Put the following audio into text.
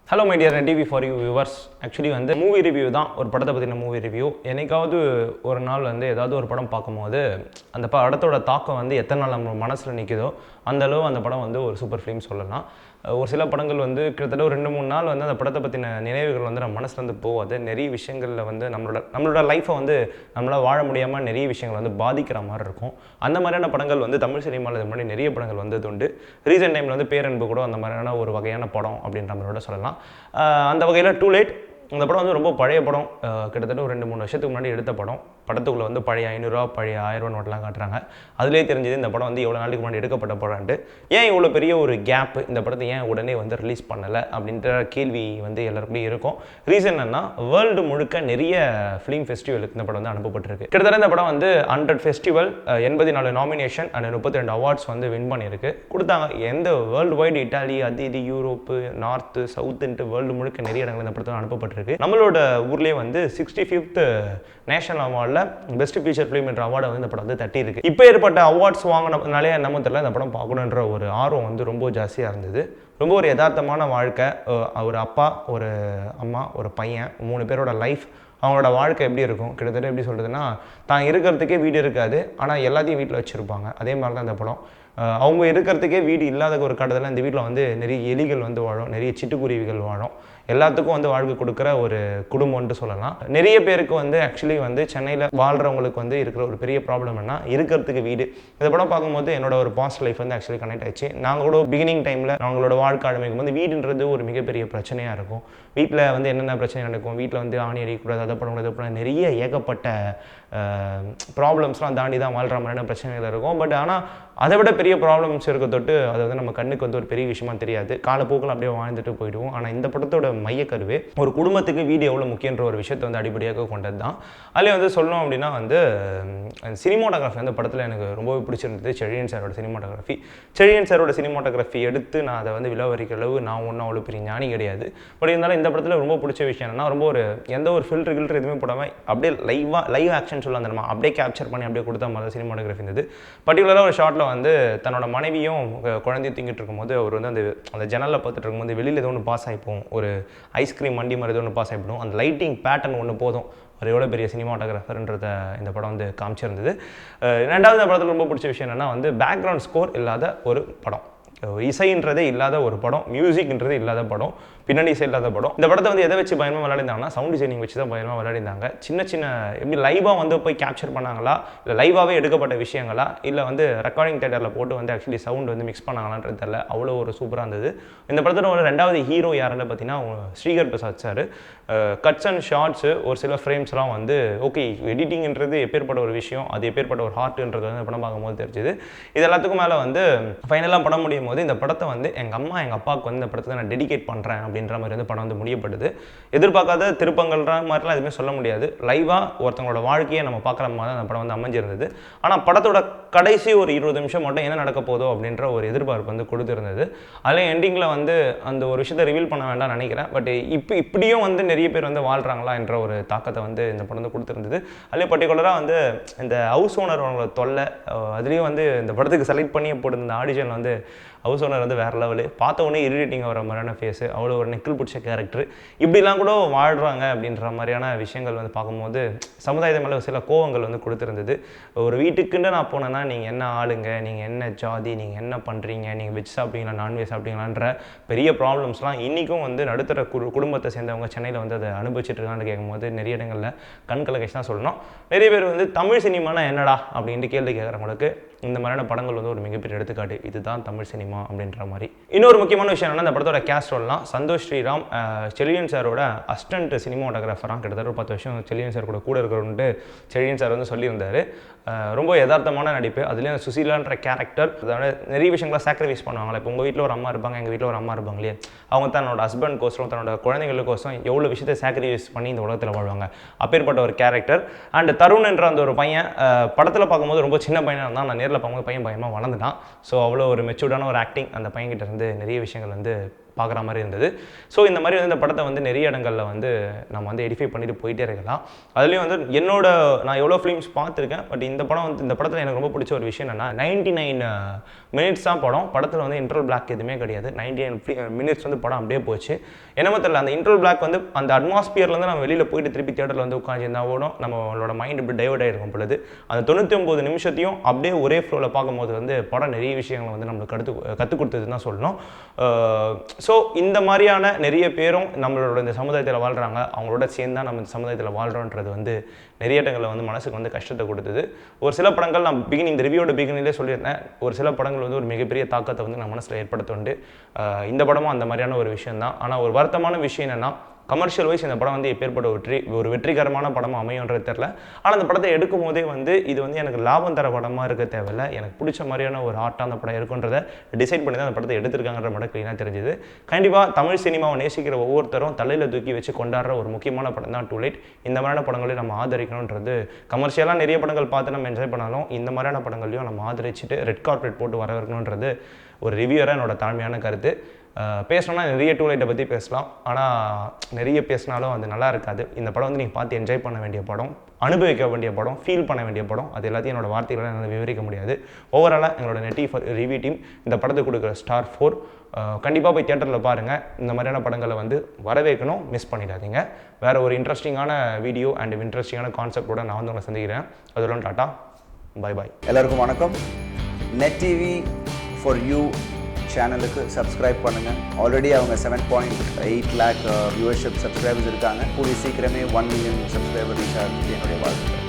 Hello my dear TV for you viewers. Actually வந்து movie review தான், ஒரு படத்தை பற்றின மூவி ரிவ்யூ. என்னைக்காவது ஒரு நாள் வந்து ஏதாவது ஒரு படம் பார்க்கும்போது அந்த படத்தோட தாக்கம் வந்து எத்தனை நாள் நம்ம மனசில் நிற்குதோ அந்தளவு அந்த படம் வந்து ஒரு சூப்பர் ஃபிலிம் சொல்லலாம். ஒரு சில படங்கள் வந்து கிட்டத்தட்ட ஒரு 2-3 நாள் வந்து அந்த படத்தை பற்றின நினைவுகள் வந்து நம்ம மனசுலேருந்து போகாது. நிறைய விஷயங்களில் வந்து நம்மளோட லைஃப்பை வந்து நம்மளால் வாழ முடியாமல் நிறைய விஷயங்கள் வந்து பாதிக்கிற மாதிரி இருக்கும். அந்த மாதிரியான படங்கள் வந்து தமிழ் சினிமாவில் இது மாதிரி நிறைய படங்கள் வந்தது உண்டு. ரீசெண்ட் டைமில் வந்து பேரன்பு கூட அந்த மாதிரியான ஒரு வகையான படம் அப்படின்ற மாதிரியோட சொல்லலாம். அந்த வகையில் டூ லேட் அந்த படம் வந்து ரொம்ப பழைய படம். கிட்டத்தட்ட ஒரு 2-3 வருஷத்துக்கு முன்னாடி எடுத்த படம். படத்துக்குள்ளே வந்து பழைய 500 பழைய 1000 நோட்டெலாம் காட்டுறாங்க. அதிலே தெரிஞ்சது இந்த படம் வந்து எவ்வளோ நாளைக்கு முன்னாடி எடுக்கப்பட்ட படம்ட்டு. ஏன் இவ்வளோ பெரிய ஒரு கேப், இந்த படத்தை ஏன் உடனே வந்து ரிலீஸ் பண்ணலை அப்படின்ற கேள்வி வந்து எல்லாருக்குமே இருக்கும். ரீசன் என்னன்னா, வேர்ல்டு முழுக்க நிறைய ஃபிலிம் ஃபெஸ்டிவலுக்கு இந்த படம் வந்து அனுப்பப்பட்டிருக்கு. கிட்டத்தட்ட இந்த படம் வந்து 100 ஃபெஸ்டிவல், 84 நாமினேஷன் அண்ட் 32 அவார்ட்ஸ் வந்து வின் பண்ணியிருக்கு, கொடுத்தாங்க. எந்த வேர்ல்டு வைடு, இட்டாலி, அது யூரோப்பு, நார்த்து, சவுத்துன்ட்டு வேர்ல்டு முழுக்க நிறைய இடங்கள் இந்த படத்தில் அனுப்பப்பட்டிருக்கு. நம்மளோட ஊர்லேயே வந்து 65th நேஷனல் அவார்டில் பெஸ்ட் ஃபீச்சர் ஃபிலிம் என்ற அவார்டை வந்து இந்த படம் வந்து தட்டி இருக்கு. இப்போ ஏற்பட்ட அவார்ட்ஸ் வாங்கினாலே நம்ம தெரியல, இந்த படம் பார்க்கணுன்ற ஒரு ஆர்வம் வந்து ரொம்ப ஜாஸ்தியாக இருந்தது. ரொம்ப ஒரு யதார்த்தமான வாழ்க்கை. ஒரு அப்பா, ஒரு அம்மா, ஒரு பையன், 3 பேரோட லைஃப், அவங்களோட வாழ்க்கை எப்படி இருக்கும், கிட்டத்தட்ட எப்படி சொல்கிறதுனா, தான் இருக்கிறதுக்கே வீடு இருக்காது, ஆனால் எல்லாத்தையும் வீட்டில் வச்சுருப்பாங்க. அதே மாதிரி தான் இந்த படம். அவங்க இருக்கிறதுக்கே வீடு இல்லாத ஒரு கட்டத்தில் இந்த வீட்டில் வந்து நிறைய எலிகள் வந்து வாழும், நிறைய சிட்டுக்குருவிகள் வாழும். எல்லாத்துக்கும் வந்து வாழ்க்கை கொடுக்குற ஒரு குடும்பம்னு சொல்லலாம். நிறைய பேருக்கு வந்து ஆக்சுவலி வந்து சென்னையில் வாழ்கிறவங்களுக்கு வந்து இருக்கிற ஒரு பெரிய ப்ராப்ளம் என்ன, இருக்கிறதுக்கு வீடு. இந்த படம் பார்க்கும்போது என்னோட ஒரு பாஸ்ட் லைஃப் வந்து ஆக்சுவலி கனெக்ட் ஆயிடுச்சு. நாங்கள் கூட பிகினிங் டைமில் அவங்களோட வாழ்க்கை ஆரம்பிக்கும் போது வீடுன்றது ஒரு மிகப்பெரிய பிரச்சனையாக இருக்கும். வீட்டில் வந்து என்னென்ன பிரச்சனை நடக்கும், வீட்டில் வந்து ஆணி அடிக்கக்கூடாது, அதை பண்ணக்கூடாது, நிறைய ஏகப்பட்ட ப்ராப்ளம்ஸ்லாம் தாண்டி தான் வாழ்கிற மாதிரியான பிரச்சனைகள் இருக்கும். பட் ஆனால் அதை விட பெரிய ப்ராப்ளம்ஸ் இருக்க தொட்டு அது வந்து நம்ம கண்ணுக்கு வந்து ஒரு பெரிய விஷயமா தெரியாது. காலப்போக்கில் அப்படியே வாழ்ந்துட்டு போயிடுவோம். ஆனால் இந்த படத்தோட மையக்கருவே ஒரு குடும்பத்துக்கு வீடு எவ்வளோ முக்கியன்ற ஒரு விஷயத்தை வந்து அடிப்படையாக கொண்டது தான். அதிலே வந்து சொல்லணும் அப்படின்னா வந்து சினிமாட்டோகிராஃபி அந்த படத்தில் எனக்கு ரொம்பவே பிடிச்சிருந்தது. செழியன் சாரோட சினிமாட்டோகிராஃபி. செழியன் சாரோட சினிமாட்டோகிராஃபி எடுத்து நான் அதை வந்து விலவரிக்கிற அளவு நான் ஒன்றும் அவ்வளோ பெரிய ஞானி கிடையாது. பட் இருந்தாலும் இந்த படத்தில் ரொம்ப பிடிச்ச விஷயம் என்னன்னா, ரொம்ப ஒரு எந்த ஒரு ஃபில்டர் எதுவுமே போடாமல் அப்படியே லைவ் ஆக்ஷன் சொல்லலாம், அந்த நம்ம அப்படியே கேப்சர் பண்ணி அப்படியே கொடுத்த மாதிரி சினிமாட்டோகிராஃபி இருந்தது. பர்டிகுலராக ஒரு ஷாட்டில் வந்து தன்னோட மனைவியும் குழந்தையும் தூங்கிட்டு இருக்கும்போது அவர் வந்து அந்த ஜன்னலில் பார்த்துட்டு இருக்கும்போது வெளியில் ஏதோ ஒன்று பாஸ் ஆகிப்போம், ஒரு ஐஸ்கிரீம் வண்டி மாதிரி ஏதோ ஒன்று பாஸ் ஆகிப்போம். அந்த லைட்டிங் பேட்டர்ன் ஒன்று போதும், ஒரு எவ்வளோ பெரிய சினிமாட்டோகிராஃபர்ன்றத இந்த படம் வந்து காமிச்சிருந்தது. ரெண்டாவது இந்த படத்தில் ரொம்ப பிடிச்ச விஷயம் என்னென்னா வந்து பேக்ரவுண்ட் ஸ்கோர் இல்லாத ஒரு படம், இசைன்றதே இல்லாத ஒரு படம், மியூசிக்ன்றது இல்லாத படம், பின்னணி இசை இல்லாத படம். இந்த படத்தை வந்து எதை வச்சு பயணமாக விளையாடிருந்தாங்கன்னா, சவுண்ட் டிசைனிங் வச்சு தான் பயணமாக விளையாடிருந்தாங்க. சின்ன எப்படி லைவாக வந்து போய் கேப்சர் பண்ணாங்களா, இல்லை லைவாகவே எடுக்கப்பட்ட விஷயங்களா, இல்லை வந்து ரெக்கார்டிங் தேட்டரில் போட்டு வந்து ஆக்சுவலி சவுண்ட் வந்து மிக்ஸ் பண்ணாங்களான்றது தெரியல. அவ்வளோ ஒரு சூப்பராக இருந்தது. இந்த படத்தோட ஒரு ரெண்டாவது ஹீரோ யாருன்னு பார்த்தீங்கன்னா Srikar Prasad sir. Cuts and shorts, ஒரு சில ஃப்ரேம்ஸ்லாம் வந்து ஓகே, எடிட்டிங்ன்றது எப்பேற்பட்ட ஒரு விஷயம், அது எப்பேற்பட்ட ஒரு ஹார்ட்ன்றது வந்து படம் பார்க்கும்போது தெரிஞ்சுது. இது எல்லாத்துக்கும் மேலே வந்து ஃபைனலாக படம் முடியும் போது இந்த படத்தை வந்து எங்கள் அம்மா எங்கள் அப்பாவுக்கு வந்து இந்த படத்தை நான் டெடிகேட் பண்ணுறேன் அப்படின்ற மாதிரி வந்து படம் வந்து முடியப்படுது. எதிர்பார்க்காத திருப்பங்கள்ன்ற மாதிரிலாம் எதுவுமே சொல்ல முடியாது. லைவாக ஒருத்தவங்களோட வாழ்க்கையை நம்ம பார்க்குற மாதிரி தான் அந்த படம் வந்து அமைஞ்சிருந்தது. ஆனால் படத்தோட கடைசி ஒரு 20 நிமிஷம் மட்டும் என்ன நடக்க போதோ அப்படின்ற ஒரு எதிர்பார்ப்பு வந்து கொடுத்துருந்தது. அதில் எண்டிங்கில் வந்து அந்த ஒரு விஷயத்தை ரிவீல் பண்ண வேண்டாம்னு நினைக்கிறேன். பட் இப்படியும் வந்து நிறைய பேர் வந்து வாழ்கிறாங்களா என்ற ஒரு தாக்கத்தை வந்து இந்த படம் வந்து கொடுத்துருந்தது. அதிலே பர்டிகுலராக வந்து இந்த ஹவுஸ் ஓனர் அவங்களோட தொல்லை, அதுலேயும் வந்து இந்த படத்துக்கு செலக்ட் பண்ணி போட்டு ஆடிஷன் வந்து ஹவுஸ் ஓனர் வந்து வேறு லெவலு, பார்த்த உடனே இரிட்டேட்டிங் வர மாதிரியான ஃபேஸு, அவ்வளோ ஒரு நெக்கில் பிடிச்ச கேரக்டர், இப்படிலாம் கூட வாழ்கிறாங்க அப்படின்ற மாதிரியான விஷயங்கள் வந்து பார்க்கும்போது சமுதாயத்து மேலே சில கோவங்கள் வந்து கொடுத்துருந்தது. ஒரு வீட்டுக்குன்னு நான் போனேன்னா, நீங்கள் என்ன ஆளுங்க, நீங்கள் என்ன ஜாதி, நீங்கள் என்ன பண்ணுறீங்க, நீங்கள் வெஜ் சாப்பிட்டீங்களா நான்வெஜ் சாப்பிட்டீங்களான்ற பெரிய ப்ராப்ளம்ஸ்லாம் இன்றைக்கும் வந்து நடுத்தர குடும்பத்தை சேர்ந்தவங்க சென்னையில் வந்து அதை அனுபவிச்சுட்டு இருக்கான்னு கேட்கும்போது நிறைய இடங்களில் கண்களை கழிச்சு தான் சொல்லணும். நிறைய பேர் வந்து தமிழ் சினிமானா என்னடா அப்படின்ட்டு கேள்வி கேட்குறவங்களுக்கு இந்த மாதிரியான படங்கள் வந்து ஒரு மிகப்பெரிய எடுத்துக்காட்டு. இதுதான் தமிழ் சினிமா அப்படின்ற மாதிரி. இன்னொரு முக்கியமான விஷயம் என்னன்னா, இந்த படத்தோட கேஸ்ட் சொல்லலாம். சந்தோஷ் ஸ்ரீராம் செழியன் சாரோட அசிஸ்டன்ட் சினிமாட்டோகிராஃபராக கிட்டத்தட்ட ஒரு 10 வருஷம் செழியன் சார் கூட இருக்கிறவன்ட்டு செழியன் சார் வந்து சொல்லியிருந்தார். ரொம்ப யதார்த்தமான நடிப்பு. அதுலேயும் சுசீலான்ற கேரக்டர், அதாவது நிறைய விஷயங்களை சாக்ரிஃபைஸ் பண்ணுவாங்களே. இப்போ உங்கள் வீட்டில் ஒரு அம்மா இருப்பாங்க, எங்கள் வீட்டில் ஒரு அம்மா இருப்பாங்க இல்லையா, அவங்க தன்னோட ஹஸ்பண்ட் கோசம் தன்னோட குழந்தைங்களுக்கோசம் எவ்வளோ விஷயத்தை சாக்ரிஃபைஸ் பண்ணி இந்த உலகத்தில் வாழ்வாங்க. அப்பேற்பட்ட ஒரு கேரக்டர். அண்ட் தருண் என்ற அந்த ஒரு பையன் படத்தில் பார்க்கும்போது ரொம்ப சின்ன பையனாக இருந்தால், நான் நேரில் பார்க்கும்போது பையன் பயமாக வளர்ந்துட்டான். ஸோ அவ்வளோ ஒரு மெச்சூர்டான ஒரு ஆக்டிங் அந்த பையன்கிட்ட இருந்து நிறைய விஷயங்கள் வந்து பார்க்குற மாதிரி இருந்தது. ஸோ இந்த மாதிரி வந்து இந்த படத்தை வந்து நிறைய இடங்களில் வந்து நம்ம வந்து எடிஃபை பண்ணிட்டு போயிட்டே இருக்கலாம். அதுலேயும் வந்து நான் எவ்வளோ ஃபிலிம்ஸ் பார்த்துருக்கேன். பட் இந்த படத்தில் எனக்கு ரொம்ப பிடிச்ச ஒரு விஷயம் என்னென்னா 99 மினிட்ஸ் தான் படம். படத்தில் வந்து இன்டர்வல் பிளாக் எதுவுமே கிடையாது. 99 மினிட்ஸ் வந்து படம் அப்படியே போச்சு. என்னமோ தெரியல, அந்த இன்டர்வல் பிளாக் வந்து அந்த அட்மாஸ்பியர்லேருந்து நம்ம வெளியில் போயிட்டு திருப்பி தியேட்டரில் வந்து உட்காந்துருந்தா ஓடும் நம்மளோட மைண்ட் இப்படி டைவர்ட் ஆகிருக்கும் பொழுது அந்த 99 நிமிஷத்தையும் அப்படியே ஒரே ஃப்ளோவில் பார்க்கும்போது வந்து படம் நிறைய விஷயங்களை வந்து நம்மளுக்கு கற்றுக் கொடுத்ததுன்னு தான் சொல்லணும். ஸோ இந்த மாதிரியான நிறைய பேரும் நம்மளோட இந்த சமுதாயத்தில் வாழ்கிறாங்க. அவங்களோட சேர்ந்து தான் நம்ம இந்த சமுதாயத்தில் வாழ்கிறோன்றது வந்து நிறைய இடங்களில் வந்து மனசுக்கு வந்து கஷ்டத்தை கொடுத்தது. ஒரு சில படங்கள் நான் இந்த ரிவ்யூவோட பிகினிலே சொல்லியிருந்தேன், ஒரு சில படங்கள் வந்து ஒரு மிகப்பெரிய தாக்கத்தை வந்து நம்ம மனசில் ஏற்படுத்துண்டு. இந்த படமும் அந்த மாதிரியான ஒரு விஷயம் தான். ஆனால் ஒரு வருத்தமான விஷயம் என்னென்னா, கமர்ஷியல் வைஸ் இந்த படம் வந்து எப்பேற்பட்ட ஒரு வெற்றிகரமான படமாக அமையுன்றது தெரில. ஆனால் அந்த படத்தை எடுக்கும் போதே வந்து இது வந்து எனக்கு லாபம் தர படமாக இருக்க தேவையில்லை, எனக்கு பிடிச்ச மாதிரியான ஒரு ஆர்ட்டாக அந்த படம் இருக்குன்றதை டிசைட் பண்ணி தான் அந்த படத்தை எடுத்திருக்காங்கன்ற மட்டும் க்ளீனாக தெரிஞ்சுது. கண்டிப்பாக தமிழ் சினிமாவை நேசிக்கிற ஒவ்வொருத்தரும் தலையில் தூக்கி வச்சு கொண்டாடுற ஒரு முக்கியமான படம் தான் டூ லைட். இந்த மாதிரியான படங்களையும் நம்ம ஆதரிக்கணுன்றது, கமர்ஷியலாக நிறைய படங்கள் பார்த்து நம்ம என்ஜாய் பண்ணாலும் இந்த மாதிரியான படங்களையும் நம்ம ஆதரிச்சுட்டு ரெட் கார்பெட் போட்டு வரவேற்கணுன்றது ஒரு ரிவ்யூவராக என்னோட தாழ்மையான கருத்து. பேசணும்னா நிறைய டூ லைட்டை பற்றி பேசலாம், ஆனால் நிறைய பேசினாலும் அது நல்லா இருக்காது. இந்த படம் வந்து நீங்கள் பார்த்து என்ஜாய் பண்ண வேண்டிய படம், அனுபவிக்க வேண்டிய படம், ஃபீல் பண்ண வேண்டிய படம். அது எல்லாத்தையும் என்னோடய வார்த்தைகளை என்னால் விவரிக்க முடியாது. ஓவராலாக எங்களோட நெட்டி ரிவ்யூ டீம் இந்த படத்துக்கு கொடுக்குற ஸ்டார் 4. கண்டிப்பாக போய் தியேட்டரில் பாருங்கள். இந்த மாதிரியான படங்களை வந்து வரவேற்கணும், மிஸ் பண்ணிடாதீங்க. வேறு ஒரு இன்ட்ரெஸ்டிங்கான வீடியோ அண்ட் இன்ட்ரெஸ்டிங்கான கான்செப்டோட நான் வந்து உங்களை சந்திக்கிறேன். அதெல்லாம் டாட்டா, பாய் பாய். எல்லாருக்கும் வணக்கம். நெட் டிவி ஃபார் யூ சேனலுக்கு சப்ஸ்கிரைப் பண்ணுங்கள். ஆல்ரெடி அவங்க 7.8 lakh வியூவர்ஷிப் சப்ஸ்கிரைபர்ஸ் இருக்காங்க. கூடிய சீக்கிரமே 1 million சப்ஸ்கிரைபர் ரீச் ஆகுது என்னுடைய வாழ்க்கை.